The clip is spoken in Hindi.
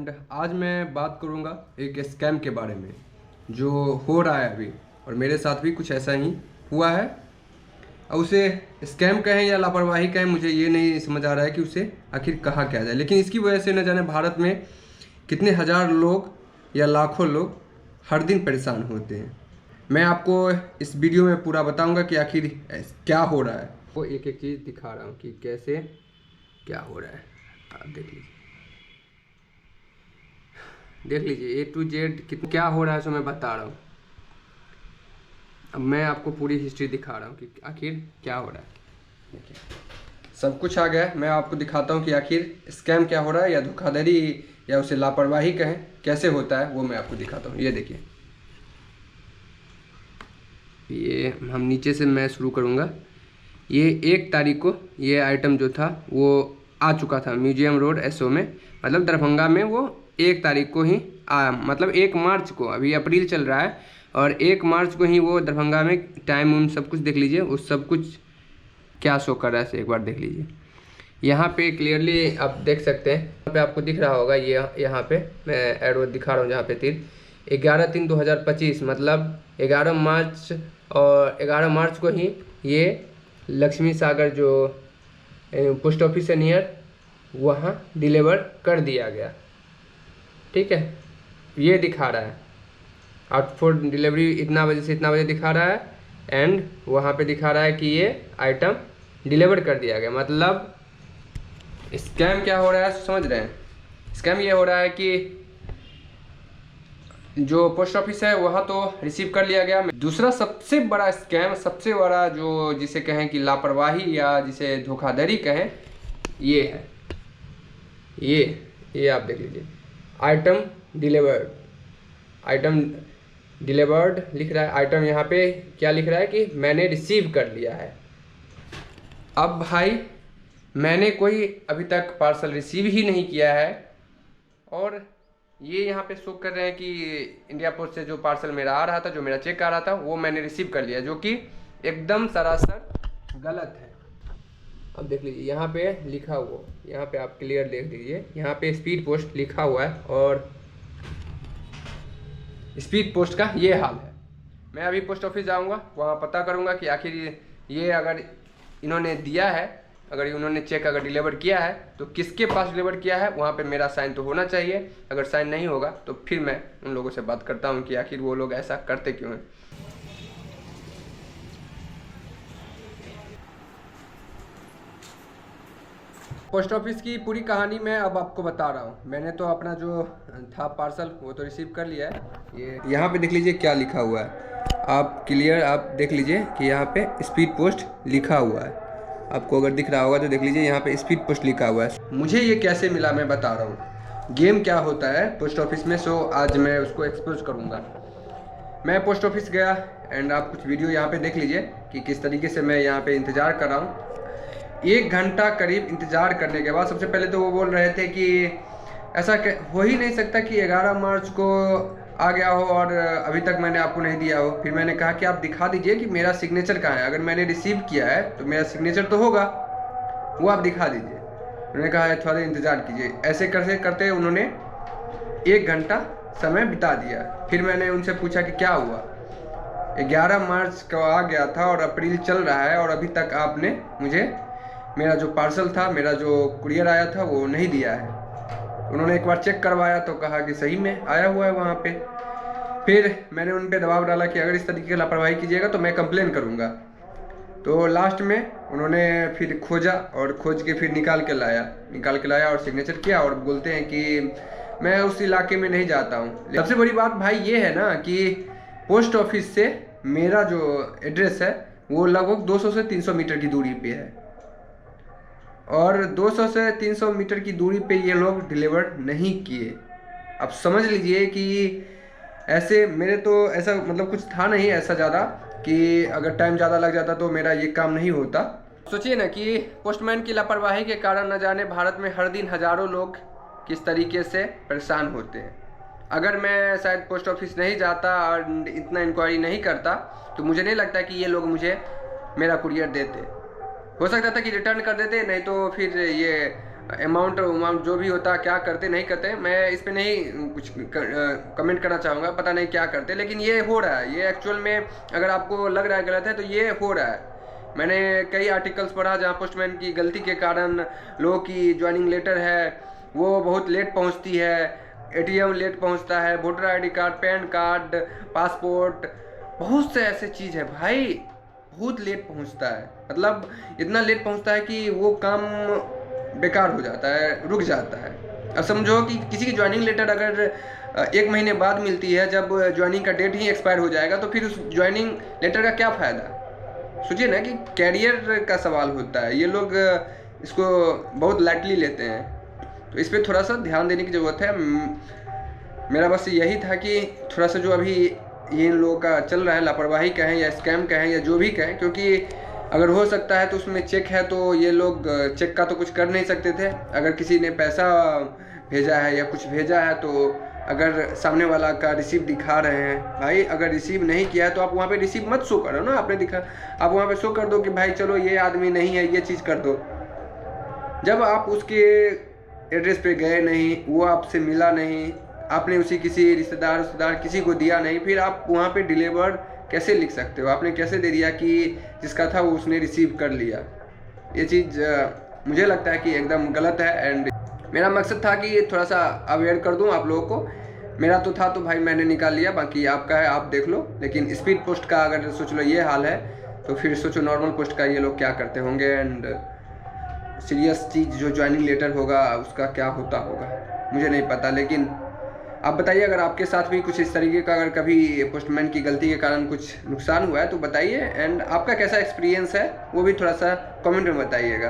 आज मैं बात करूंगा एक स्कैम के बारे में जो हो रहा है अभी, और मेरे साथ भी कुछ ऐसा ही हुआ है। और उसे स्कैम कहें या लापरवाही कहें, मुझे ये नहीं समझ आ रहा है कि उसे आखिर कहा क्या जाए। लेकिन इसकी वजह से न जाने भारत में कितने हजार लोग या लाखों लोग हर दिन परेशान होते हैं। मैं आपको इस वीडियो में पूरा बताऊंगा कि आखिर क्या हो रहा है। वो एक एक चीज़ दिखा रहा हूँ कि कैसे क्या हो रहा है। आप देख लीजिए A to Z क्या हो रहा है, सो मैं बता रहा हूँ। अब मैं आपको पूरी हिस्ट्री दिखा रहा हूँ कि आखिर क्या हो रहा है। देखिए, सब कुछ आ गया है। मैं आपको दिखाता हूँ कि आखिर स्कैम क्या हो रहा है, या धोखाधड़ी या उसे लापरवाही कहें, कैसे होता है वो मैं आपको दिखाता हूँ। ये देखिए, ये हम नीचे से मैं शुरू करूँगा। ये 1 तारीख को ये आइटम जो था वो आ चुका था म्यूजियम रोड एसओ में, मतलब दरभंगा में। वो 1 तारीख को ही आया, मतलब 1 मार्च को, अभी अप्रैल चल रहा है, और 1 मार्च को ही वो दरभंगा में टाइम उम सब कुछ देख लीजिए। उस सब कुछ क्या शो कर रहा है एक बार देख लीजिए। यहाँ पे क्लियरली आप देख सकते हैं, यहाँ पे आपको दिख रहा होगा। ये यहाँ पे मैं एरो दिखा रहा हूँ जहाँ पे तीर 11/3/2025, मतलब 11 मार्च, और 11 मार्च को ही ये लक्ष्मी सागर जो पोस्ट ऑफिस है नियर, वहाँ डिलीवर कर दिया गया। ठीक है, ये दिखा रहा है आउट फॉर डिलीवरी इतना बजे से इतना बजे दिखा रहा है, एंड वहाँ पे दिखा रहा है कि ये आइटम डिलीवर कर दिया गया। मतलब स्कैम क्या हो रहा है समझ रहे हैं। स्कैम ये हो रहा है कि जो पोस्ट ऑफिस है वहाँ तो रिसीव कर लिया गया। दूसरा सबसे बड़ा स्कैम, सबसे बड़ा जो जिसे कहें कि लापरवाही या जिसे धोखाधड़ी कहें, ये है। ये आप देख लीजिए, आइटम डिलीवर्ड लिख रहा है। आइटम यहाँ पे क्या लिख रहा है कि मैंने रिसीव कर लिया है। अब भाई, मैंने कोई अभी तक पार्सल रिसीव ही नहीं किया है, और ये यहाँ पे शो कर रहे हैं कि इंडिया पोस्ट से जो पार्सल मेरा आ रहा था, जो मेरा चेक आ रहा था, वो मैंने रिसीव कर लिया, जो कि एकदम सरासर गलत है। अब देख लीजिए, यहाँ पे लिखा हुआ, यहाँ पे आप क्लियर देख लीजिए, यहाँ पे स्पीड पोस्ट लिखा हुआ है, और स्पीड पोस्ट का ये हाल है। मैं अभी पोस्ट ऑफिस जाऊँगा, वहाँ पता करूँगा कि आखिर ये अगर इन्होंने दिया है, अगर उन्होंने चेक अगर डिलीवर किया है तो किसके पास डिलीवर किया है, वहाँ पे मेरा साइन तो होना चाहिए। अगर साइन नहीं होगा तो फिर मैं उन लोगों से बात करता हूँ कि आखिर वो लोग ऐसा करते क्यों हैं। पोस्ट ऑफिस की पूरी कहानी मैं अब आपको बता रहा हूँ। मैंने तो अपना जो था पार्सल वो तो रिसीव कर लिया है। ये यहाँ पे देख लीजिए क्या लिखा हुआ है, आप क्लियर आप देख लीजिए कि यहाँ पे स्पीड पोस्ट लिखा हुआ है। आपको अगर दिख रहा होगा तो देख लीजिए, यहाँ पे स्पीड पोस्ट लिखा हुआ है। मुझे ये कैसे मिला मैं बता रहा हूँ। गेम क्या होता है पोस्ट ऑफिस में, सो आज मैं उसको एक्सपोज करूँगा। मैं पोस्ट ऑफिस गया, एंड आप कुछ वीडियो यहाँ पे देख लीजिए कि किस तरीके से मैं यहाँ पे इंतज़ार कर रहा हूँ। 1 घंटा करीब इंतज़ार करने के बाद, सबसे पहले तो वो बोल रहे थे कि ऐसा हो ही नहीं सकता कि 11 मार्च को आ गया हो और अभी तक मैंने आपको नहीं दिया हो। फिर मैंने कहा कि आप दिखा दीजिए कि मेरा सिग्नेचर कहाँ है, अगर मैंने रिसीव किया है तो मेरा सिग्नेचर तो होगा, वो आप दिखा दीजिए। उन्होंने कहा थोड़ा इंतज़ार कीजिए। ऐसे करते करते उन्होंने 1 घंटा समय बिता दिया। फिर मैंने उनसे पूछा कि क्या हुआ, 11 मार्च को आ गया था और अप्रैल चल रहा है, और अभी तक आपने मुझे मेरा जो पार्सल था, मेरा जो कुरियर आया था, वो नहीं दिया है। उन्होंने एक बार चेक करवाया तो कहा कि सही में आया हुआ है वहाँ पे। फिर मैंने उन पे दबाव डाला कि अगर इस तरीके की लापरवाही कीजिएगा तो मैं कंप्लेन करूँगा। तो लास्ट में उन्होंने फिर खोजा, और खोज के फिर निकाल के लाया और सिग्नेचर किया, और बोलते हैं कि मैं उस इलाके में नहीं जाता हूँ। सबसे बड़ी बात भाई ये है ना कि पोस्ट ऑफिस से मेरा जो एड्रेस है वो लगभग 200 से 300 मीटर की दूरी पे है, और 200 से 300 मीटर की दूरी पे ये लोग डिलीवर नहीं किए। अब समझ लीजिए कि ऐसे मेरे तो ऐसा मतलब कुछ था नहीं ऐसा ज़्यादा कि अगर टाइम ज़्यादा लग जाता तो मेरा ये काम नहीं होता। सोचिए ना कि पोस्टमैन की लापरवाही के कारण न जाने भारत में हर दिन हज़ारों लोग किस तरीके से परेशान होते हैं। अगर मैं शायद पोस्ट ऑफिस नहीं जाता और इतना इंक्वायरी नहीं करता तो मुझे नहीं लगता कि ये लोग मुझे मेरा कुरियर देते। हो सकता था कि रिटर्न कर देते, नहीं तो फिर ये अमाउंट अमाउंट जो भी होता, क्या करते नहीं करते, मैं इस पे नहीं कुछ कमेंट करना चाहूँगा, पता नहीं क्या करते, लेकिन ये हो रहा है। ये एक्चुअल में अगर आपको लग रहा है गलत है तो ये हो रहा है। मैंने कई आर्टिकल्स पढ़ा जहाँ पोस्टमैन की गलती के कारण लोगों की ज्वाइनिंग लेटर है वो बहुत लेट पहुँचती है, एटीएम लेट पहुँचता है, voter ID card, pan card, passport, बहुत से ऐसे चीज़ है भाई, बहुत लेट पहुँचता है। मतलब इतना लेट पहुँचता है कि वो काम बेकार हो जाता है, रुक जाता है। अब समझो कि किसी की ज्वाइनिंग लेटर अगर 1 महीने बाद मिलती है, जब ज्वाइनिंग का डेट ही एक्सपायर हो जाएगा, तो फिर उस ज्वाइनिंग लेटर का क्या फ़ायदा? सोचिए ना कि कैरियर का सवाल होता है, ये लोग इसको बहुत लाइटली लेते हैं, तो इस पर थोड़ा सा ध्यान देने की ज़रूरत है। मेरा बस यही था कि थोड़ा सा जो अभी ये इन लोगों का चल रहा है, लापरवाही कहें या स्कैम कहें या जो भी कहें, क्योंकि अगर हो सकता है तो उसमें चेक है, तो ये लोग चेक का तो कुछ कर नहीं सकते थे। अगर किसी ने पैसा भेजा है या कुछ भेजा है, तो अगर सामने वाला का रिसीव दिखा रहे हैं, भाई अगर रिसीव नहीं किया है तो आप वहाँ पे रिसीव मत शो करो ना, आपने दिखा, आप वहाँ पे शो कर दो कि भाई चलो ये आदमी नहीं है, ये चीज़ कर दो। जब आप उसके एड्रेस पे गए नहीं, वो आपसे मिला नहीं, आपने उसी किसी रिश्तेदार किसी को दिया नहीं, फिर आप वहाँ पे डिलीवर कैसे लिख सकते हो? आपने कैसे दे दिया कि जिसका था वो उसने रिसीव कर लिया? ये चीज़ मुझे लगता है कि एकदम गलत है। एंड मेरा मकसद था कि थोड़ा सा अवेयर कर दूं आप लोगों को। मेरा तो था तो भाई मैंने निकाल लिया, बाकी आपका है, आप देख लो। लेकिन स्पीड पोस्ट का अगर सोच लो ये हाल है, तो फिर सोचो नॉर्मल पोस्ट का ये लोग क्या करते होंगे। एंड सीरियस चीज़ जो ज्वाइनिंग लेटर होगा उसका क्या होता होगा मुझे नहीं पता। लेकिन आप बताइए, अगर आपके साथ भी कुछ इस तरीके का अगर कभी पोस्टमैन की गलती के कारण कुछ नुकसान हुआ है तो बताइए। एंड आपका कैसा एक्सपीरियंस है वो भी थोड़ा सा कमेंट में बताइएगा।